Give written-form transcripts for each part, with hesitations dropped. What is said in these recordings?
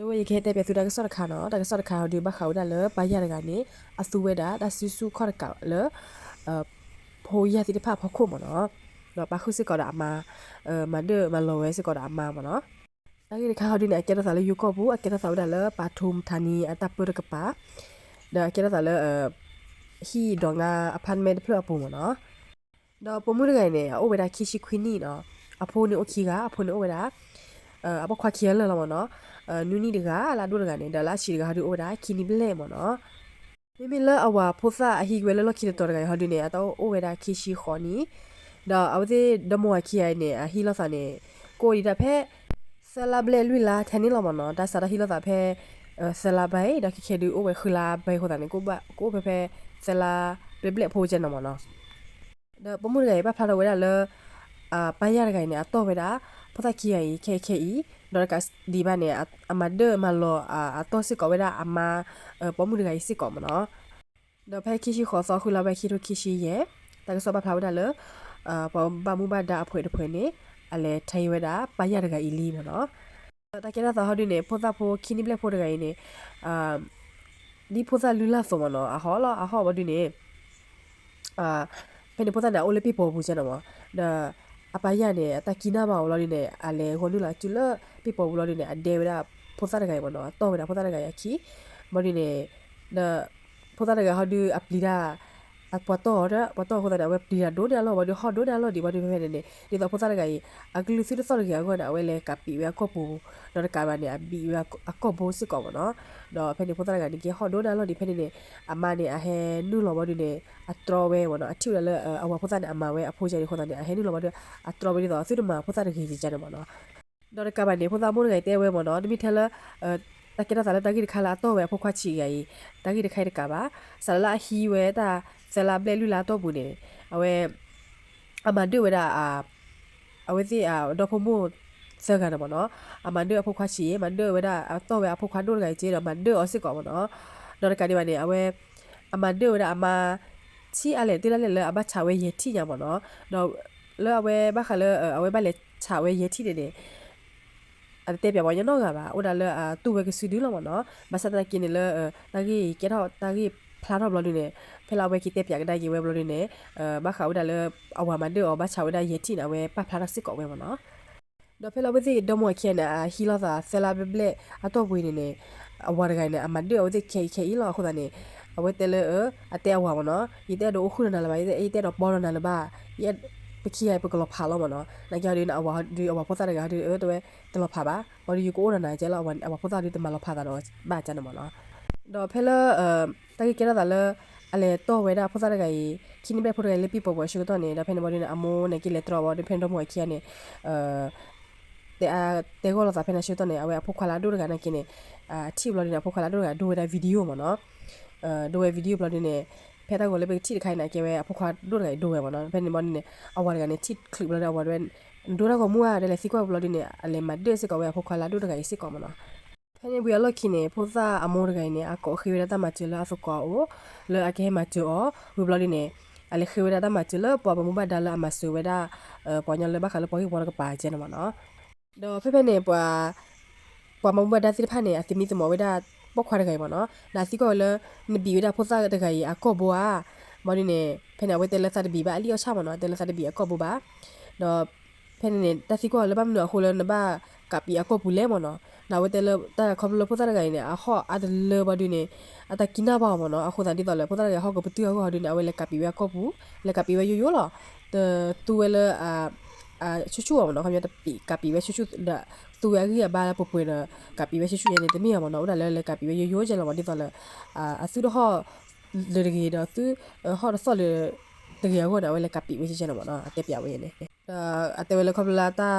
တော့ရခဲ့တဲ့ပြသူတာကစော့ခါနော်တာကစော့ခါဒီဘခါဝဒါလပါရရကနေအစုဝဲတာဒါဆူဆူခေါ်ကလဖိုးရတိဖာဖခုမနော်တော့ပါခုစစ်ကောတာအမမဒမလောဝဲစစ်ကောတာအမမနော်ဒါကြီးခါဒီနေအကျတော့ဆာလေယူကောဘူးအကျတော့ဆာဝဒါလပါထုမ်ဌာနီအတပရကပါဒါအကျတော့ဆာလေဟီဒေါငါအဖန်မဲဖလပူမနော်တော့ပမှုရကိုင်နေအိုဝဲတာခီရှိခွီနီနော်အဖိုးနေအိုခီကအဖိုးနေအိုဝဲတာအပခွာခီရလလမနော်နူနီတကလာဒိုတကနေဒါလာရှိတကဟာဒီအိုဒါခီနီဘလဲမနော်မိလာအဝါဖိုစာအဟီကွယ်လခီတော်တကဟာဒီနေအတော့အိုဝဲတာခီရှိခေါနီဒါအဝသေးဒမောခီအိုင်နေအဟီလာစာနေကိုရီဒါဖဲဆလာဘလဲလွီလာထနီလာမနော်ဒါစာဟီလာတာဖဲဆလာဘိုင်ဒါခီခဲဒီအိုဝဲခလာဘိုင်ခေါ်တာနေကိုဖဲဆလာဘလဲဖိုချင်နမနော်ဒါပမှုရေဘာဖလာတော့ဝဲတာလပိုင်ရကိုင်နေအတော့ဝဲတာဖတာခီအိုင်ခဲဒေါ်ကစဒီဘာနေအမဒမလောအတော့စစ်ကောဝဲတာအမပမှုရေစစ်ကောမနော်ဒေါ်ဖဲခီရှိခေါ်စောခုလာဘဲခီတို့ခီရှိရဲ့တာကစောဘာဖလာဝဲတာလပမှုဘာဒါအဖွဲတဖွဲနေအလဲထိုင်ဝဲတာပိုင်ရကိုင်အီလီမနော်တာကဲတော့ဟာဒီနေဖိုတာဖိုခီနီဘလက်ဖိုတကိုင်နေဒီဖိုတာလူလာဆိုမနော်အဟောလာအဟောဘာဒီနေဖဲနေဖိုတာနာအိုလပီပေါ်ဘူးကျနော်ဒါအပိုင်ရနေတကီနာမအောင်လို့နေအလဲခေါ်လူလာကျလပီပေါ်ဘူးလို့နေအဒေဝဒါဖိုတာတကိုင်မနော်တော့ဝဲတာဖိုတာတကိုင်အခီမဒီနေဒါဖိုတာတကိုင်ဟာဒီအပလီဒါအပတော့ဟိုတာဝက်ဒီဒိုဒါလောဘာဒီဟောဒိုဒါလောဒီဘာဒီဖဲနေဒီတော့ဖိုတာတကိုင်အကလူစီတော့ဆော်ရကောနာဝဲလေကပီဝဲကောပူတော့ကဘာနေအဘီဝဲအကောဘောစစ်ကောမနော်တော့ဖဲနေဖိုတာတကိုင်ဒီဟောဒိုဒါလောဒီဖဲနေအမနေအဟဲနုလောဘာဒီနေအထရောဝဲဘောနော်အထူလည်းအဝဖိုတာနေအမဝဲအဖိုးချေခေါ်တာနေအဟဲနုလောဘာဒီအထရောဝဲတော့သူတို့မှာဖိုတာတကြီးကြတယ်မနော်တော့ကဘာနေဖိုတာမိုးငိုင်တဲဝဲမနော်ဒီမိထဲလတကယ်တော့တကယ်ခလာတော့ဝဲဖိုခွာချီကြီးတကယ်ခိုင်တကပါဆလာဟီဝဲတာဆလာဘလဲလူလာတော့ဘူးနေအဝဲအမဒွေဝဲတာအဝဲစီတော့ဖမို့စကန်တော့နော်အမဒွေအဖိုခွာချီမဒွေဝဲတာတော့ဝဲအဖိုခွာတို့ကြကြီးတော့မဒွေအစစ်ကောမနော်တော့ကဒီမနေအဝဲအမဒွေဝဲတာအမချီအလဲတိလဲအဘချဝဲရတီညာမနော်တော့လောအဝဲဘခလအဝဲဘလဲချဝဲရတီနေအတဲ့ပြပါရနော်ကပါဟိုဒါလဲတူဝဲကစီဒီလောမနော်မဆတ်တကင်းလဲတကြီးကဲတော့တကြီးဖလာတော့ဘလို့နေဖလာဝဲကတဲ့ပြကတဲ့ကြီးဝဲဘလို့နေဘခါဟိုဒါလဲအဝါမဒောဘချဝဲဒါရတီနာဝဲပဖလာစစ်ကောဝဲမနော်တော့ဖလာဝဲစီဒမောခဲနာဟီလာသာဆလာဘဘလက်အတော့ဝဲနေအဝါရကိုင်နေအမဒောဒီခဲလောခုဒါနေအဝဲတဲလဲအတဲဝါမနော်ဒီတဲတော့ခုနနာလာပါဒီတဲတော့ပေါ်နာလာပါရပခိယပကလဖာလောမနော်နိုင်ကြရင်းအဝါဒီအဝါပေါ်တာကဒီတော့တလဖာပါဘာဒီကိုရနာကျလာအဝါပေါ်တာဒီတမလဖာတော့ဘာကျနမနော်တော့ဖဲလတကယ်ကြတာလဲအလေတော့ဝဲတာပေါ်တာကခင်းနေပဲပေါ်တယ်လေပြပေါ်ရှိတော့နေတာဖဲနေဘာဒီအမိုးနေကလေတော့ဘာဒီဖဲတော့မွေခီနေတဲကောလာဖဲနေရှိတော့နေအဝဲပေါ်ခလာဒိုကနာကင်းနေချိဘလဒီနာပေါ်ခလာဒိုကဒိုဝဲတာဗီဒီယိုမနော်ဒိုဝဲဗီဒီယိုဘလဒီနေဖဲတာကိုလည်းပဲချိခိုင်းနေကြပဲအဖေခွာတို့လည်းဒိုးပဲပေါ့နော်ဖဲနေမနေအဝါကနေချိခလစ်ဘလာဝါရဲဒိုးရကမူရတယ်လေစီကွာဘလဒီနေအလေမဒဲစကောပဲအဖေခွာလာတို့တကယ်စစ်ကောမနော်ဖဲနေဘီလော်ခိနေဖိုစာအမောရကိုင်းနေအကောခေရတာမချလာစကောလေအကေမချောဝဘလဒီနေအလေခေရတာမချလာပေါ်မူဘဒါလာမဆွေဝဒါပေါ်ညလေဘခလပေါ်ဟိဘောကပါကျနေမနော်တော့ဖဲနေပေါ်မူဘဒါစစ်ဖာနေအစီမီစမောဝဒါပေါက်ခွာတကယ်ပေါ့နော်ဒါစီကောလနဘီဝဒါဖိုစာတကယ်အကောဘောอ่ะမဒီနေဖဲနေဝဲတဲလက်စားတဘီပါအလီယောချမနော်တဲလက်စားတဘီအကောဘောပါတော့ဖဲနေတစီကောလဘမ်နော်ခိုလနဘကပီအကောဘူးလဲမနော်နာဝဲတဲလတာခေါပလဖိုစာတကယ်နေအဟောအဒလဘဒီနေအတကိနာပါမနော်အခုတန်တီတော့လေဖိုစာတကယ်ဟောကပတူဟောဒီနေအဝဲလက်ကပီဝဲကောဘူးလက်ကပီဝဲယိုလောတူဝဲလချူချူအောင်နော်ခမရတပီကပီဝဲချူချူဒါသူရကြီးဘာလာပပွေနာကပီဝဲချူချူရနေတမီရမနော်ဒါလဲကပီဝဲယိုကျလောမဒီတော့လေအဆူတော့လေကြီးတော့သူဟောတော့ဆော်လေတကယ်ကတော့ဝဲလက်ကပီဝဲချူချလောမနော်အတက်ပြဝဲနေအတက်ဝဲလက်ခပလာတာ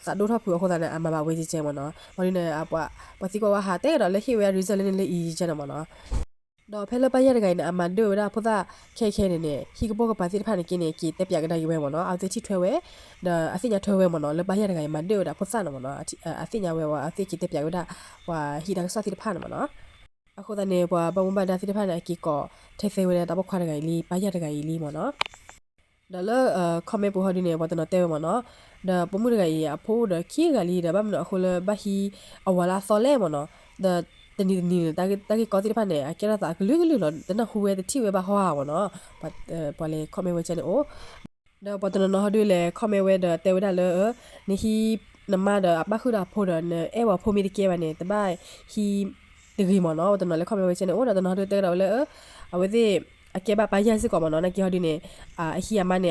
စဒိုထဖူခေါ်တာအမဘာဝဲချူချမနော်မဒီနေအပွားပစီကောဟာတဲ့တော့လက်ခိဝဲရီဇယ်နေလေအီချလောမနော်တော့ဖဲလပရရကိုင်အမန်ဒိုဒါဖုသာခဲနေနေဟီကဘောကပါစီတဖာနေကင်းနေကီတက်ပြကတဲ့ရွဲမနော်အောက်တိထွဲဝဲဒါအစိညာထွဲဝဲမနော်လပရရကိုင်မန်ဒိုဒါဖုဆာနော်မနော်အစိညာဝဲဝါအစိကီတက်ပြကဒါဟွာဟီဒါဆော့စီတဖာနော်မနော်အခုတနေပွားဘုံဘဒါစီတဖာနေကီကောထဲဆေဝဲတာဘခွာရကိုင်လီပရရကိုင်လီမနော်ဒါလคอมเมนต์ပဟဒီနေဘတနတဲမနော်ဒါပမှုရကိုင်အဖိုးဒါခီကလီဒါဘမနော်အခုလဘဟီအဝလာဆော်လဲမနော် the ni ta ko ti pa ne a kera ta glu lo na huwe the ti we ba ho wa no but pole comment we chane o da pa no ha du le comment we da te we da le ni hi na ma da ba khu da pho da ne e wa pho mi de ke ba ne ta ba hi de gi mo no da no le comment we chane o da no ha du te da le a we de a ke ba pa ya si ko mo no na ki ha du ne a hi ya ma ne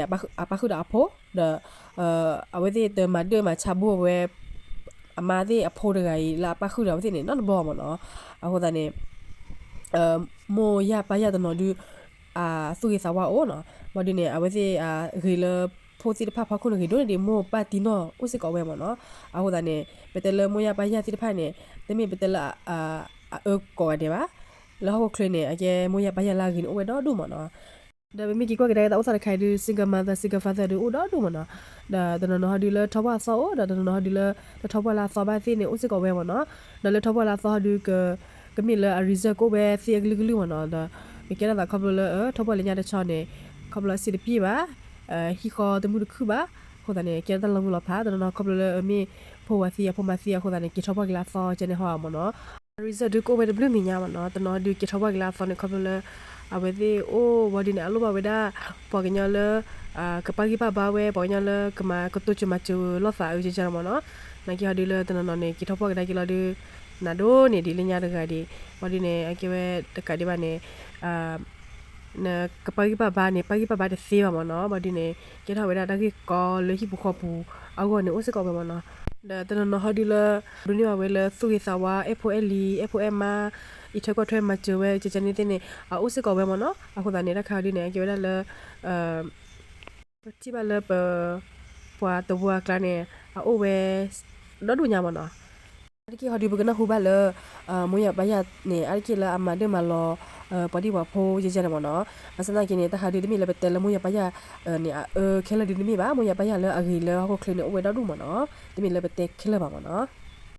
ba khu da pho da a we de te ma de ma cha bu we အမားသေးအဖိုးတကကြီးလာပခုတော့သိနေနော်ဘောမနော်အခုတည်းမိုရပါရတဲ့နော်ဒီသူရစဝါအောနော်မဒီနေအဝစီရီလဖိုစီတဖဖခုနကြီးတို့ဒီမိုပါတီနော်ဥစကောဝဲမနော်အခုတည်းပတလမိုရပါရစီတဖနေတမီပတလကောတယ်ပါလောဟခလနေအကဲမိုရပါရလာကြီးအိုဝဲတော့ဒူမနော်ဒါပေမဲ့ကြီးကွက်ကလေးတော့ဥစားခိုင်ဒီစင်ကမသာစင်ကဖာသာဒီဥတော်ဒူမနော်ဒါနော်ဟာဒီလထဘဆောဒါနော်ဟာဒီလထဘလာဆောဘာသိနေဥစကောဝဲမနော်ဒါလထဘလာဆောဒီကမီလအရီဇကိုပဲစီဂလီဂလီမနော်ဒါမိကရတာခဘလထဘလညာတဲ့ချောင်းနေခဘလစီတပြေပါဟီခေါ်တမှုတခုပါဟိုတနေကဲတလုံးလဖာဒါနော်ခဘလအမီဖိုဝါစီယဖိုမာစီယဟိုတနေကထဘကလာဆောကျနေဟောမနော်ရီဇဒကိုပဲဘလမီညာမနော်တနော်ဒီကထဘကလာဆောနေခဘလအဝေဒီအိုဝဒီနေအလိုပါဝေဒါပေါ်ကညာလကပကိပဘာဝဲပေါ်ညာလကမကတုချမချူလောစာအူချချမနော်နကီဟာဒီလတနနော်နေကီထောပေါ်ကဒါကီလာဒီနာဒိုနေဒီလညာတကဒီဝဒီနေအကေဝဲတကဒီပါနေနကပကိပဘာနေပကိပဘာတဲ့စေးပါမနော်ဝဒီနေကီထောဝေဒါတကီကောလေခိပခောပူအောကောနေဥစကောပဲမနော်ဒါတနနော်ဟာဒီလဒုနီဝဝဲလသုေစာဝါ FOL မာอีเทก็ထွဲมาเจอเว้จะนี่เนี่ยอุสก็เว้มเนาะအခုတနေတဲ့ခါဒီနေကြရလဲတိပါလဲပွားတော့ဘွားကလာနေအိုဝဲတော့ဒူညာမနော်အဲ့ဒီဟောဒီဘကနဟူပါလဲမွေရပါရနေအဲ့ဒီလာအမတဲ့မလောပဒီဝဖိုးကြကြတယ်မနော်အစနာကိနေတခါဒီတမီလဲပဲတဲလဲမွေရပါရနေခဲလဲဒီတမီပါမွေရပါရလဲအဂီလဲဟိုခလင်းနေအိုဝဲတော့ဒူမနော်တမီလဲပဲတဲခဲလဲပါမနော်